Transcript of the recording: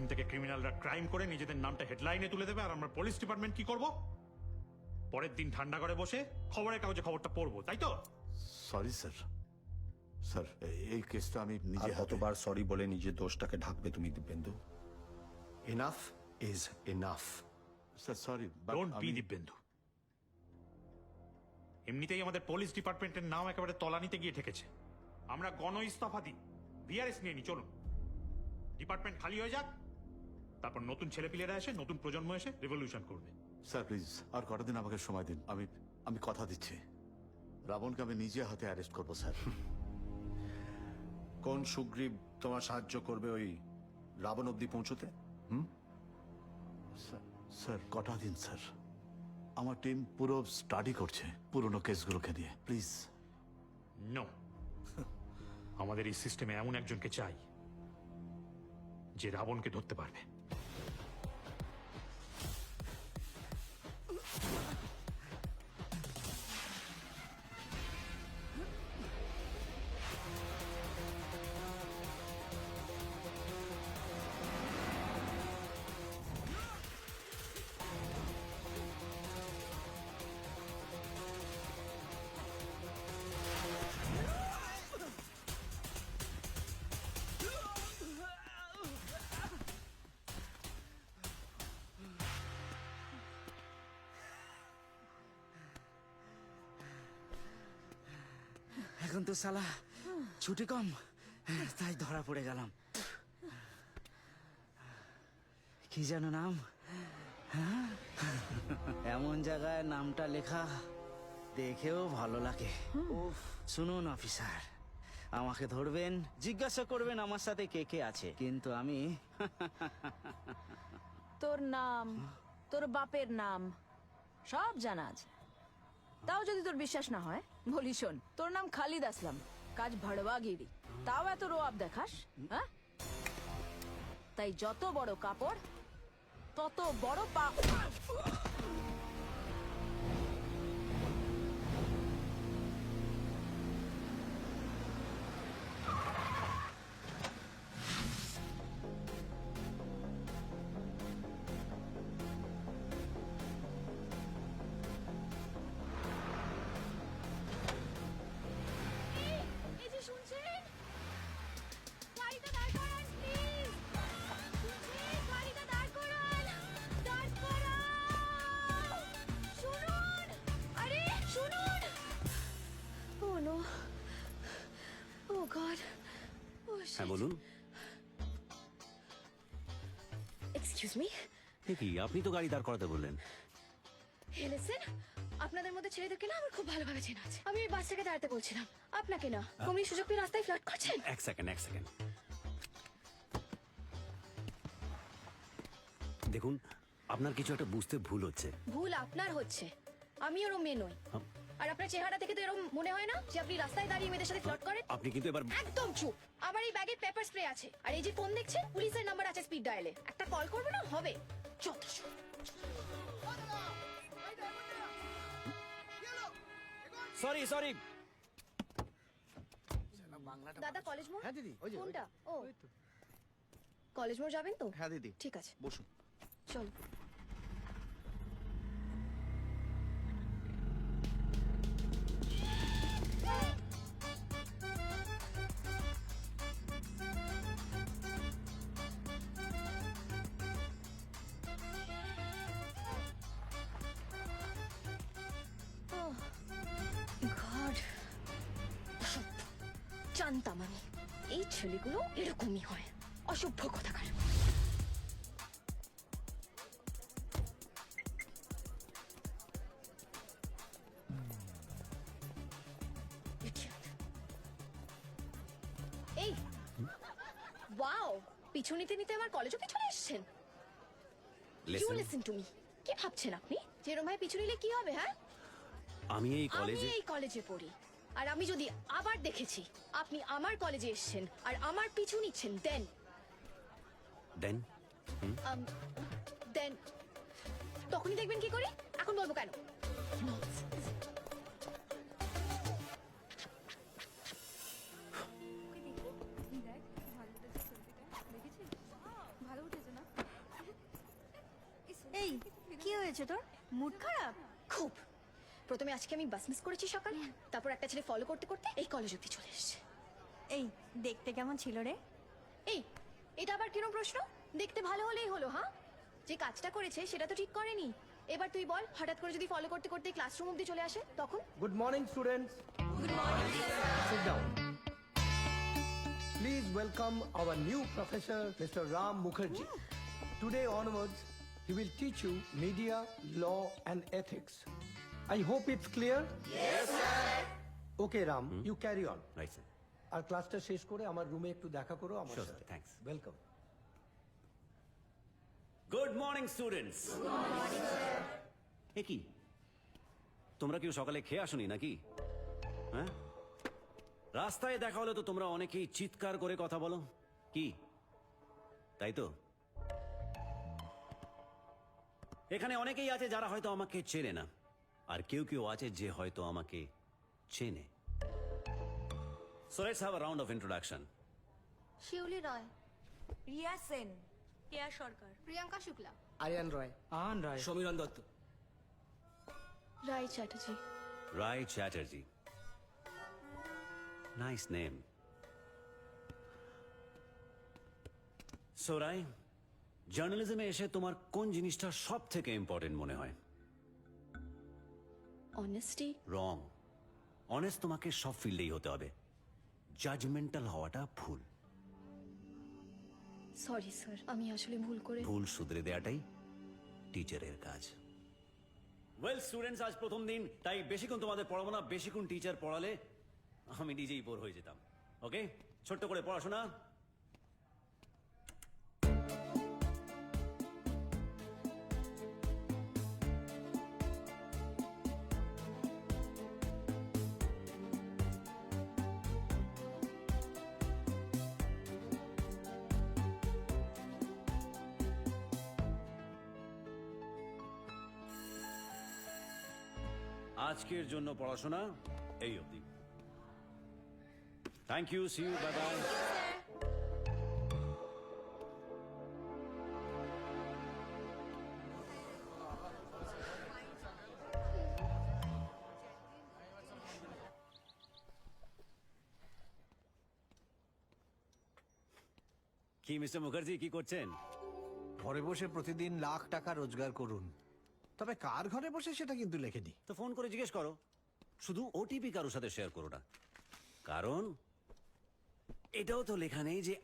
এখন থেকে ক্রিমিনালরা ক্রাইম করে নিজেদের নামটা হেডলাইনে তুলে দেবে, আর আমরা পুলিশ ডিপার্টমেন্ট কি করব? পরের দিন ঠান্ডা করে বসে খবরের কাগজে খবরটা পড়বো, তাই তো? Sorry sir. স্যার, এই কেসটা আমি আর নিজে কতবার সরি বলে নিজের দোষটাকে ঢাকবে তুমি Dibyendu? Enough is enough. Sir sorry, don't be Dibyendu. এমনিতেই আমাদের পুলিশ ডিপার্টমেন্টের নাম একেবারে তলানিতে গিয়ে ঠেকেছে। আমরা গণ ইস্তফা দিই, ভিআরএস নিয়ে নি, চলুন। ডিপার্টমেন্ট খালি হয়ে যাক, তারপর নতুন ছেলেপিলেরা এসে, নতুন প্রজন্ম এসে রেভলিউশন করবে। স্যার প্লিজ আর কটা দিন আমাকে সময় দিন। আমি কথা দিচ্ছি, রাবণকে আমি নিজে হাতে অ্যারেস্ট করবো স্যার। কোন সুগ্রীব তোমার সাহায্য করবে ওই রাবণ অব্দি পৌঁছতে? স্যার কটা দিন স্যার, আমার টিম পুরো স্টাডি করছে পুরনো কেসগুলোকে নিয়ে, প্লিজ। নো, আমাদের এই সিস্টেমে এমন একজনকে চাই যে রাবণকে ধরতে পারবে। এখন তো শালা ছুটি কম, তাই ধরা পড়ে গেলাম। কি যেন নাম? হ্যাঁ? এমন জায়গায় নামটা লেখা দেখেও ভালো লাগে। শুনুন অফিসার, আমাকে ধরবেন, জিজ্ঞাসা করবেন আমার সাথে কে কে আছে, কিন্তু আমি তোর নাম, তোর বাপের নাম সব জানা আছে। তাও যদি তোর বিশ্বাস না হয় বলি শোন, তোর নাম খালিদ আসলাম, কাজ ভাড়বাগিরি, তাও এত রোয়াব দেখাস? হ্যাঁ, তাই যত বড় কাপড় তত বড় পা। এই যে শুনছেন, গাড়িটা দাঁড় করান প্লিজ। শুনছেন, গাড়িটা দাঁড় করান, দাঁড় করান। শুনুন, আরে শুনুন। ও নো, ও গড, ও হ্যাঁ বলুন। এক্সকিউজ মি, কি আপনি তো গাড়ি দাঁড় করাতে বললেন? হে লিসেন, আপনাদের মধ্যে ছেলেদেরকে না আমার খুব ভালোভাবে চেনা আছে। আমি ওই বাচ্চাকে দাঁড়াতে বলছিলাম, আপনাকে না। কমনি সুযোগ পেয়ে রাস্তায় ফ্লার্ট করছেন। এক সেকেন্ড। দেখুন, আপনার কিছু একটা বুঝতে ভুল হচ্ছে। ভুল আপনার হচ্ছে, আমি ওরম মেয়ে নই। আর আপনার চেহারা থেকে তো এরকম মনে হয় না যে আপনি রাস্তায় দাঁড়িয়ে মেয়েদের সাথে ফ্লার্ট করেন। আপনি কিন্তু এবার একদম চুপ। আমার এই ব্যাগে পেপার স্প্রে আছে, আর এই যে ফোন দেখছেন, পুলিশের নাম্বার আছে স্পিড ডায়ালে। একটা কল করবে না হবে? যত সব। সরি। দাদা কলেজ মোড়? হ্যাঁ দিদি, ওই যে কোনটা? ও কলেজ মোড় যাবেন তো? হ্যাঁ দিদি, ঠিক আছে, বসুন। চলো। গড, জানতাম আমি এই ছেলেগুলো এরকমই হয়, অসভ্য কথাকার। এই ওয়াও, পিছু নিতে নিতে আমার কলেজও পিছনে এসেছেন। You listen to me. কি ভাবছেন আপনি যেরকম ভাই পিছু নিলে কি হবে? হ্যাঁ, আমি এই আমি কলেজে এই কলেজে পড়ি, আর আমি যদি আবার দেখেছি আপনি আমার কলেজে এসেছেন আর আমার পিছু নিচ্ছেন, দেন দেন তখনই দেখবেন কি করি। এখন বলবো কেন? ভালো উঠেছে না? হয়েছে তোর? মুড খারাপ? খুব। প্রথমে আজকে আমি বাস মিস করেছি সকালে, তারপর একটা ছেলে ফলো করতে করতে এই কলেজ অব্দি চলে এসেছে। এই দেখতে কেমন ছিল রে? এই, এটা আবার কিরম প্রশ্ন? দেখতে ভালো হলেই হলো, হ্যাঁ? যে কাজটা করেছে সেটা তো ঠিক করেনি। এবার তুই বল, হঠাৎ করে যদি ফলো করতে করতে ক্লাসরুম অব্দি চলে আসে তখন? Good morning, students. Good morning. Sit down. Please welcome our new professor, Mr. Ram Mukherjee. Today onwards, he will teach you media, law, and ethics. I hope it's clear. Yes, sir. Okay, Ram, you carry on. Right sir. আর ক্লাসটা শেষ করে আমার রুমে একটু দেখা করো আমার Sure, সাথে। sir. Thanks. Welcome. Good morning students. এ কি, তোমরা কেউ সকালে খেয়ে আসোনি নাকি? হ্যাঁ, রাস্তায় দেখা হলে তো তোমরা অনেকেই চিৎকার করে কথা বলো, কি তাই তো? এখানে অনেকেই আছে যারা হয়তো আমাকে চেনে না, আর কেউ কেউ আছে যে হয়তো আমাকে চেনে। So let's have a round of introduction. Shiuli Roy, Riya Sen, Keya Sarkar, Priyanka Shukla, Aryan Roy. An Roy, Samiran Dutta, Roy Chatterjee. Rai Chatterjee. Nice name. So Rai, জার্নালিজমে এসে তোমার কোন জিনিসটা সব থেকে ইম্পর্টেন্ট মনে হয়? অনেস্টি। রং। অনেস্ট তোমাকে সব ফিল্ডেই হতে হবে, জাজমেন্টাল হওয়াটা ভুল। সরি স্যার, আমি আসলে ভুল করে। ভুল শুধরে দেওয়াটাই টিচারের কাজ। ওয়েল স্টুডেন্টস, আজ প্রথম দিন, তাই বেশিক্ষণ তোমাদের পড়াবো না। বেশিক্ষণ টিচার পড়ালে আমি নিজেই বোর হয়ে যেতাম। ওকে, ছোট্ট করে পড়াশোনা। আজকের জন্য পড়াশোনা এই অবধি। Thank you, see you, bye bye. কি মিস্টার মুখার্জি, কি করছেন? ঘরে বসে প্রতিদিন লাখ টাকা রোজগার করুন, তবে কার ঘরে বসে সেটা কিন্তু লেখেনি। তো ফোন করে জিজ্ঞেস করো। শুধু ওটিপি কারোর সাথে শেয়ার করো না, কারণ এটাও তো লেখা নেই যে